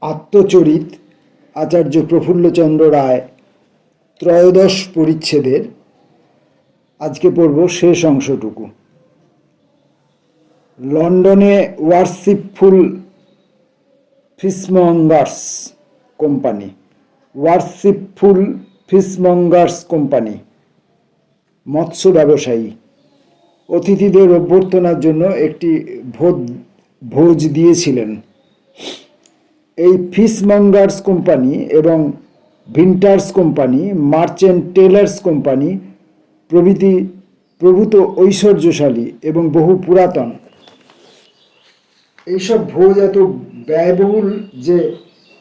আত্মচরিত আচার্য প্রফুল্লচন্দ্র রায় ত্রয়োদশ পরিচ্ছেদের আজকে পড়ব শেষ অংশটুকু। লন্ডনে ওয়ারশিপফুল ফিশমঙ্গার্স কোম্পানি মৎস্য ব্যবসায়ী অতিথিদের অভ্যর্থনার জন্য একটি ভোজ দিয়েছিলেন। এই ফিশমঙ্গার্স কোম্পানি এবং ভিন্টার্স কোম্পানি, মার্চেন্ট টেলার্স কোম্পানি প্রভৃতি প্রভূত ঐশ্বর্যশালী এবং বহু পুরাতন। এইসব ভোজ এত ব্যয়বহুল যে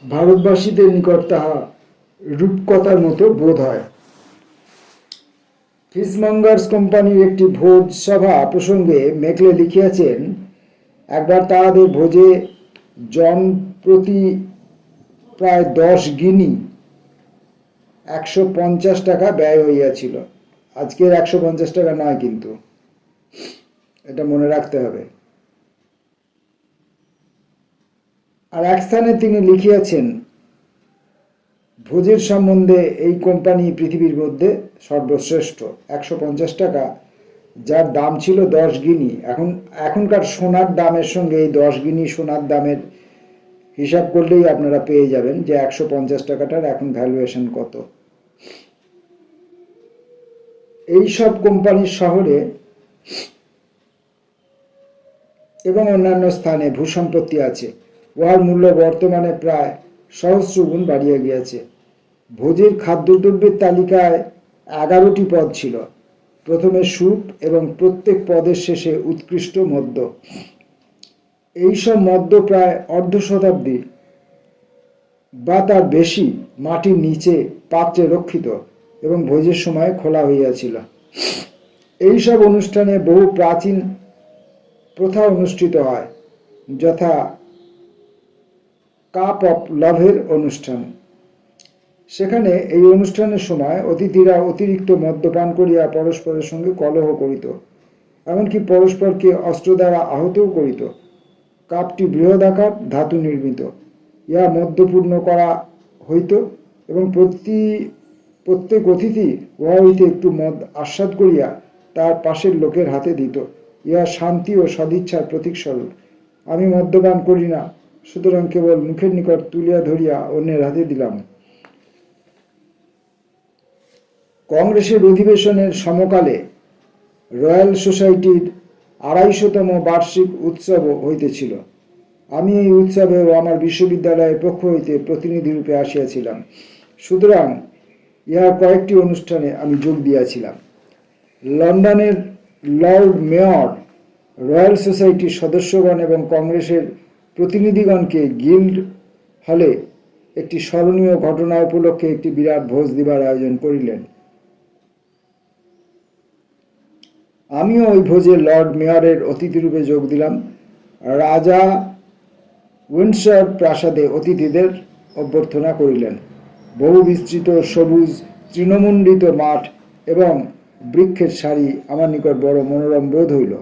ভারতবাসীদের নিকট তাহা রূপকথার মতো বোধ হয়। ফিশমঙ্গার্স কোম্পানির একটি ভোজ সভা প্রসঙ্গে মেকলে লিখিয়াছেন, একবার তাহাদের ভোজে জন প্রতি প্রায় 10 গিনি 150 টাকা ব্যয় হইয়াছিল। আজকের 150 টাকা নয়, কিন্তু এটা মনে রাখতে হবে। আর এক স্থানে তিনি লিখিয়াছেন, ভোজের সম্বন্ধে এই কোম্পানি পৃথিবীর মধ্যে সর্বশ্রেষ্ঠ। 150 টাকা, যার দাম ছিল 10 গিনি। এখনকার সোনার দামের সঙ্গে এই 10 গিনি সোনার দামের হিসাব করলেই আপনারা পেয়ে যাবেন যে 150 টাকাটার এখন ভ্যালুয়েশন কত। এই সব কোম্পানির শহরে এবং অন্যান্য স্থানে ভূসম্পত্তি আছে। উহার মূল্য বর্তমানে প্রায় সহস্রগুণ বাড়িয়া গিয়াছে। ভোজের খাদ্যদ্রব্যের তালিকায় 11টি পদ ছিল। প্রথমে স্যুপ এবং প্রত্যেক পদের শেষে উৎকৃষ্ট মদ্য। এইসব মদ্য প্রায় অর্ধ শতাব্দী বা তার বেশি মাটির নিচে পাত্রে রক্ষিত এবং ভোজের সময় খোলা হইয়াছিল। এইসব অনুষ্ঠানে বহু প্রাচীন প্রথা অনুষ্ঠিত হয়, যথা কাপ অফ লাভের অনুষ্ঠান। সেখানে এই অনুষ্ঠানের সময় অতিথিরা অতিরিক্ত মদ্যপান করিয়া পরস্পরের সঙ্গে কলহ করিত, এমনকি পরস্পরকে অস্ত্র দ্বারা আহতও করিত। কাপটি বৃহদাকার, ধাতু নির্মিত। ইহা মদ্যপূর্ণ করা হইত এবং প্রত্যেক অতিথি উহা হইতে একটু মদ আস্বাদ করিয়া তার পাশের লোকের হাতে দিত। ইহা শান্তি ও সদিচ্ছার প্রতীকস্বরূপ। আমি মদ্যপান করি না, সুতরাং কেবল মুখের নিকট তুলিয়া ধরিয়া অন্যের হাতে দিলাম। কংগ্রেসের অধিবেশনের সমকালে রয়্যাল সোসাইটির 250তম বার্ষিক উৎসব হইতেছিল। আমি এই উৎসবে ও আমার বিশ্ববিদ্যালয়ের পক্ষ হইতে প্রতিনিধিরূপে আসিয়াছিলাম, সুতরাং ইহার কয়েকটি অনুষ্ঠানে আমি যোগ দিয়াছিলাম। লন্ডনের লর্ড মেয়র রয়্যাল সোসাইটির সদস্যগণ এবং কংগ্রেসের প্রতিনিধিগণকে গিল্ড হলে একটি স্মরণীয় ঘটনা উপলক্ষে একটি বিরাট ভোজ দিবার আয়োজন করিলেন। আমিও ওই ভোজে লর্ড মেয়রের অতিথিরূপে যোগ দিলাম। রাজা উইন্ডসর প্রাসাদে অতিথিদের অভ্যর্থনা করিলেন। বহু বিস্তৃত সবুজ তৃণমণ্ডিত মাঠ এবং বৃক্ষের সারি আমার নিকট বড় মনোরম বোধ হইল।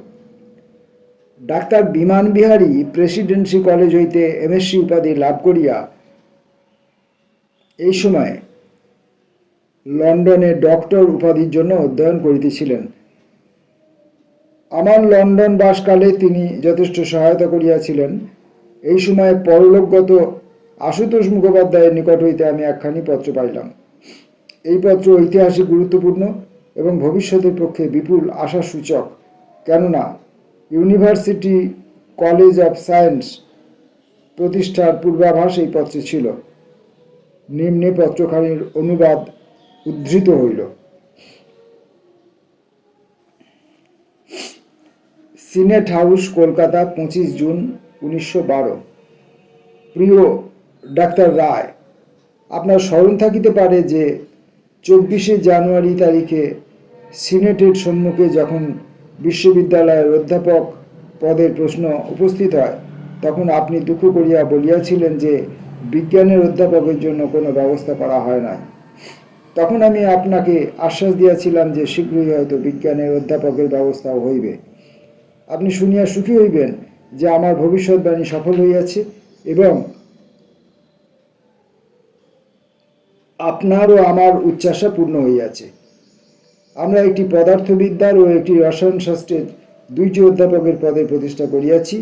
ডাক্তার বিমান বিহারী প্রেসিডেন্সি কলেজ হইতে এমএসসি উপাধি লাভ করিয়া এই সময় লন্ডনে ডক্টর উপাধির জন্য অধ্যয়ন করিতেছিলেন। আমার লন্ডন বাসকালে তিনি যথেষ্ট সহায়তা করিয়াছিলেন। এই সময় পরলোকগত আশুতোষ মুখোপাধ্যায়ের নিকট হইতে আমি একখানি পত্র পাইলাম। এই পত্র ঐতিহাসিক গুরুত্বপূর্ণ এবং ভবিষ্যতের পক্ষে বিপুল আশাসূচক, কেননা ইউনিভার্সিটি কলেজ অফ সায়েন্স প্রতিষ্ঠার পূর্বাভাস এই পত্রে ছিল। নিম্নে পত্রখানির অনুবাদ উদ্ধৃত হইল। Senate house, Kolkata, 25 June 1912। প্রিয় ডাক্তার রায়, আপনার স্মরণ থাকিতে পারে যে 24শে জানুয়ারি তারিখে সিনেটের সম্মুখে যখন বিশ্ববিদ্যালয়ের অধ্যাপক পদের প্রশ্ন উপস্থিত হয়, তখন আপনি দুঃখ করিয়া বলিয়াছিলেন যে বিজ্ঞানের অধ্যাপকের জন্য কোনো ব্যবস্থা করা হয় নাই। তখন আমি আপনাকে আশ্বাস দিয়াছিলাম যে শীঘ্রই হয়তো বিজ্ঞানের অধ্যাপকের ব্যবস্থাও হইবে। আপনি শুনিয়া সুখী হইবেন যে আমার ভবিষ্যৎবাণী সফল হইয়াছে এবং আপনার ও আমার উচ্চাশা পূর্ণ হইয়াছে। আমরা একটি পদার্থবিদ্যার ও একটি রসায়ন শাস্ত্রের দুইটি অধ্যাপকের পদে প্রতিষ্ঠা করিয়াছি।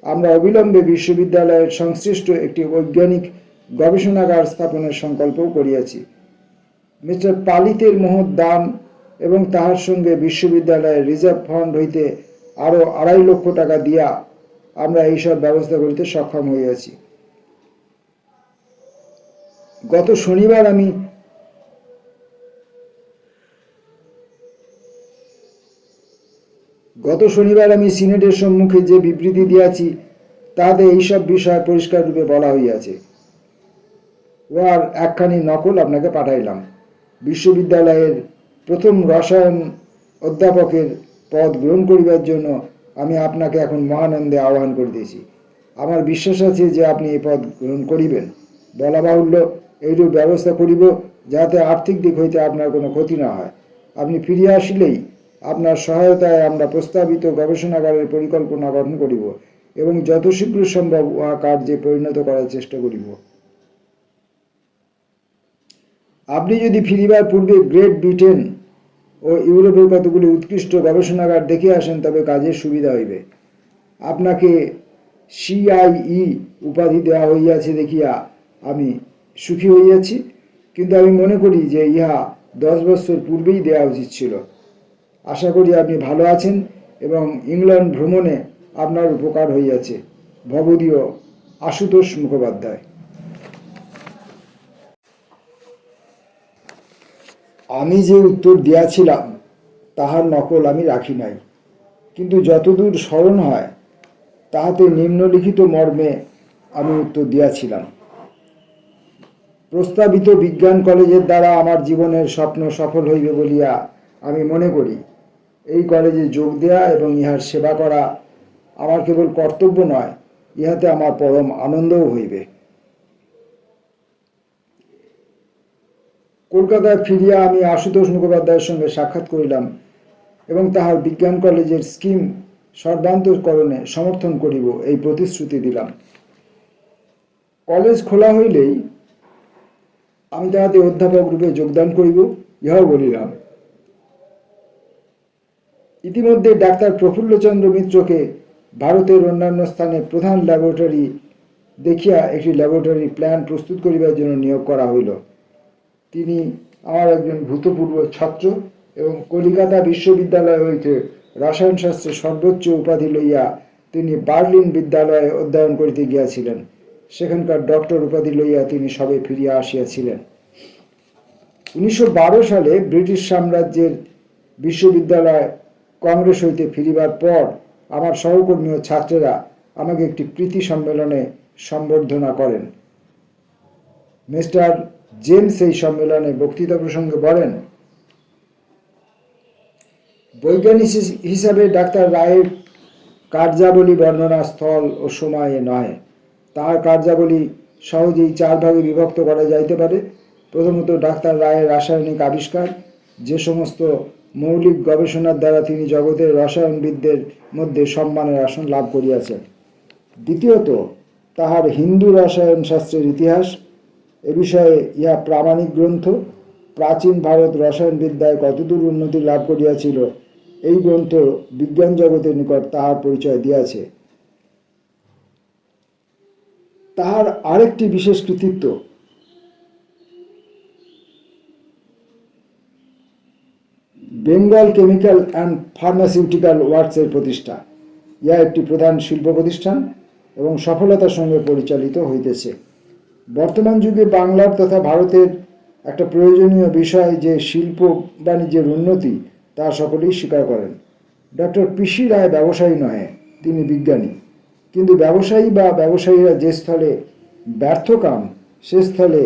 আমরা অবিলম্বে বিশ্ববিদ্যালয়ের সংশ্লিষ্ট একটি বৈজ্ঞানিক গবেষণাগার স্থাপনের সংকল্পও করিয়াছি। মিস্টার পালিতের মহৎ দান এবং তাহার সঙ্গে বিশ্ববিদ্যালয়ের রিজার্ভ ফান্ড হইতে আরও 2.5 লক্ষ টাকা দিয়া আমরা এইসব ব্যবস্থা করিতে সক্ষম হইয়াছি। গত শনিবার আমি সিনেটের সম্মুখে যে বিবৃতি দিয়াছি তাহাতে এইসব বিষয় পরিষ্কার রূপে বলা হইয়াছে। উহার একখানি নকল আপনাকে পাঠাইলাম। বিশ্ববিদ্যালয়ের প্রথম রসায়ন অধ্যাপকের পদ গ্রহণ করিবার জন্য আমি আপনাকে এখন মহানন্দে আহ্বান করিতেছি। আমার বিশ্বাস আছে যে আপনি এই পদ গ্রহণ করিবেন। বলা বাহুল্য, এইরূপ ব্যবস্থা করিব যাতে আর্থিক দিক হইতে আপনার কোনো ক্ষতি না হয়। আপনি ফিরিয়া আসিলেই আপনার সহায়তায় আমরা প্রস্তাবিত গবেষণাগারের পরিকল্পনা গঠন করিব এবং যত শীঘ্র সম্ভব উহা কার্যে পরিণত করার চেষ্টা করিব। আপনি যদি ফিরিবার পূর্বে গ্রেট ব্রিটেন ও ইউরোপের কতগুলি উৎকৃষ্ট গবেষণাগার দেখে আসেন তবে কাজের সুবিধা হইবে। আপনাকে CIE উপাধি দেওয়া হইয়াছে দেখিয়া আমি সুখী হইয়াছি, কিন্তু আমি মনে করি যে ইহা 10 বছর পূর্বেই দেওয়া উচিত ছিল। আশা করি আপনি ভালো আছেন এবং ইংল্যান্ড ভ্রমণে আপনার উপকার হইয়াছে। ভবদীয় আশুতোষ মুখোপাধ্যায়। আমি যে উত্তর দিয়াছিলাম তাহার নকল আমি রাখি নাই, কিন্তু যতদূর স্মরণ হয় তাহাতে নিম্নলিখিত মর্মে আমি উত্তর দিয়াছিলাম। প্রস্তাবিত বিজ্ঞান কলেজের দ্বারা আমার জীবনের স্বপ্ন সফল হইবে বলিয়া আমি মনে করি। এই কলেজে যোগ দেয়া এবং ইহার সেবা করা আমার কেবল কর্তব্য নয়, ইহাতে আমার পরম আনন্দও হইবে। কলকাতায় ফিরিয়া আমি আশুতোষ মুখোপাধ্যায়ের সঙ্গে সাক্ষাৎ করিলাম এবং তাহার বিজ্ঞান কলেজের স্কিম সর্বান্তকরণে সমর্থন করিব এই প্রতিশ্রুতি দিলাম। কলেজ খোলা হইলেই আমি তাহাতে অধ্যাপক রূপে যোগদান করিব, ইহাও বলিলাম। ইতিমধ্যে ডাক্তার প্রফুল্লচন্দ্র মিত্রকে ভারতের অন্যান্য স্থানে প্রধান ল্যাবরেটরি দেখিয়া একটি ল্যাবরেটরি প্ল্যান প্রস্তুত করিবার জন্য নিয়োগ করা হইল। তিনি আমার একজন ভূতপূর্ব ছাত্র এবং কলিকাতা বিশ্ববিদ্যালয় হইতে রসায়ন শাস্ত্রে সর্বোচ্চ উপাধি লইয়া তিনি বার্লিন বিদ্যালয়ে অধ্যয়ন করিতে গিয়াছিলেন। সেখানকার ডক্টর উপাধি লইয়া তিনি সবে ফিরিয়া আসিয়াছিলেন। 1912 সালে ব্রিটিশ সাম্রাজ্যের বিশ্ববিদ্যালয় কংগ্রেস হইতে ফিরিবার পর আমার সহকর্মী ও ছাত্রেরা আমাকে একটি প্রীতি সম্মেলনে সম্বর্ধনা করেন। মিস্টার জেমস এই সম্মেলনে বক্তৃতা প্রসঙ্গে বলেন, বৈজ্ঞানিক হিসাবে ডাক্তার রায়ের কার্যাবলী বর্ণনা স্থল ও সময়ে নয়। তাহার কার্যাবলী সহজেই 4 ভাগে বিভক্ত করা যাইতে পারে। প্রথমত, ডাক্তার রায়ের রাসায়নিক আবিষ্কার, যে সমস্ত মৌলিক গবেষণার দ্বারা তিনি জগতের রসায়নবিদদের মধ্যে সম্মানের আসন লাভ করিয়াছেন। দ্বিতীয়ত, তাহার হিন্দু রসায়ন শাস্ত্রের ইতিহাস, এ বিষয়ে ইহা প্রামাণিক গ্রন্থ। প্রাচীন ভারত রসায়নবিদ্যায় কতদূর উন্নতি লাভ করিয়াছিল, এই গ্রন্থ বিজ্ঞান জগতের নিকট তাহার পরিচয় দিয়াছে। তাহার আরেকটি বিশেষ কৃতিত্ব, বেঙ্গল কেমিক্যাল অ্যান্ড ফার্মাসিউটিক্যাল ওয়ার্কসের প্রতিষ্ঠা। ইহা একটি প্রধান শিল্প প্রতিষ্ঠান এবং সফলতার সঙ্গে পরিচালিত হইতেছে। বর্তমান যুগে বাংলার তথা ভারতের একটা প্রয়োজনীয় বিষয় যে শিল্প বাণিজ্যের উন্নতি, তা সকলেই স্বীকার করেন। ডক্টর পিসি রায় ব্যবসায়ী নহে, তিনি বিজ্ঞানী। কিন্তু ব্যবসায়ী বা ব্যবসায়ীরা যে স্থলে ব্যর্থকাম, সে স্থলে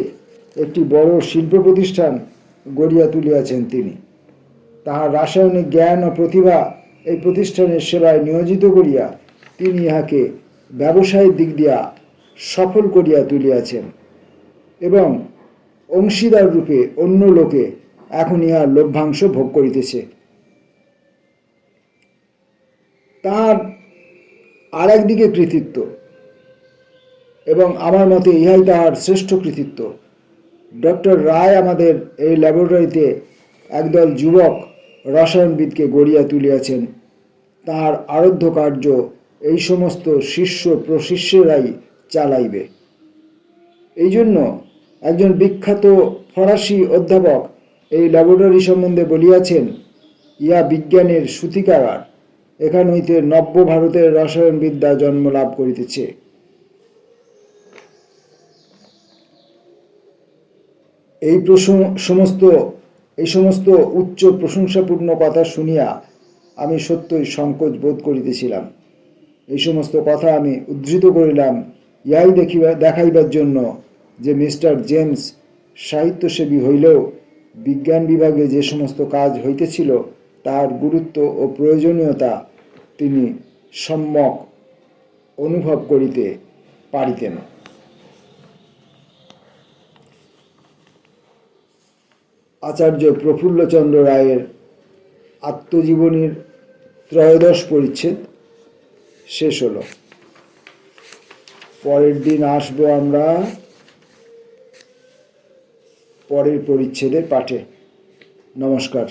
একটি বড় শিল্প প্রতিষ্ঠান গড়িয়া তুলিয়াছেন তিনি। তাহার রাসায়নিক জ্ঞান ও প্রতিভা এই প্রতিষ্ঠানের সেবায় নিয়োজিত করিয়া তিনি ইহাকে ব্যবসায়ের দিক দিয়া সফল করিয়া তুলিয়াছেন এবং অংশীদার রূপে অন্য লোকে এখন ইহার লভ্যাংশ ভোগ করিতেছে। তাহার আর একদিকে কৃতিত্ব, এবং আমার মতে ইহাই তাহার শ্রেষ্ঠ কৃতিত্ব। ডক্টর রায় আমাদের এই ল্যাবরেটরিতে একদল যুবক রসায়নবিদকে গড়িয়া তুলিয়াছেন। তাঁর আরাধ্য কার্য এই সমস্ত শিষ্য প্রশিষ্যরাই চালাইবে। এই জন্য একজন বিখ্যাত ফরাসি অধ্যাপক এই ল্যাবরেটরি সম্বন্ধে বলিয়াছেন, ইহা বিজ্ঞানের সূতিকাগার, এখান হইতে নব্য ভারতের রসায়নবিদ্যা জন্ম লাভ করিতেছে। এই সমস্ত উচ্চ প্রশংসাপূর্ণ কথা শুনিয়া আমি সত্যই সংকোচ বোধ করিতেছিলাম। এই সমস্ত কথা আমি উদ্ধৃত করিলাম ইহাই দেখাইবার জন্য যে মিস্টার জেমস সাহিত্যসেবী হইলেও বিজ্ঞান বিভাগে যে সমস্ত কাজ হইতেছিল তার গুরুত্ব ও প্রয়োজনীয়তা তিনি সম্যক অনুভব করিতে পারিতেন। আচার্য প্রফুল্লচন্দ্র রায়ের আত্মজীবনীর ত্রয়োদশ পরিচ্ছেদ শেষ হলো। পরের দিন আসবো আমরা পরের পরিচ্ছেদের পাঠে। নমস্কার।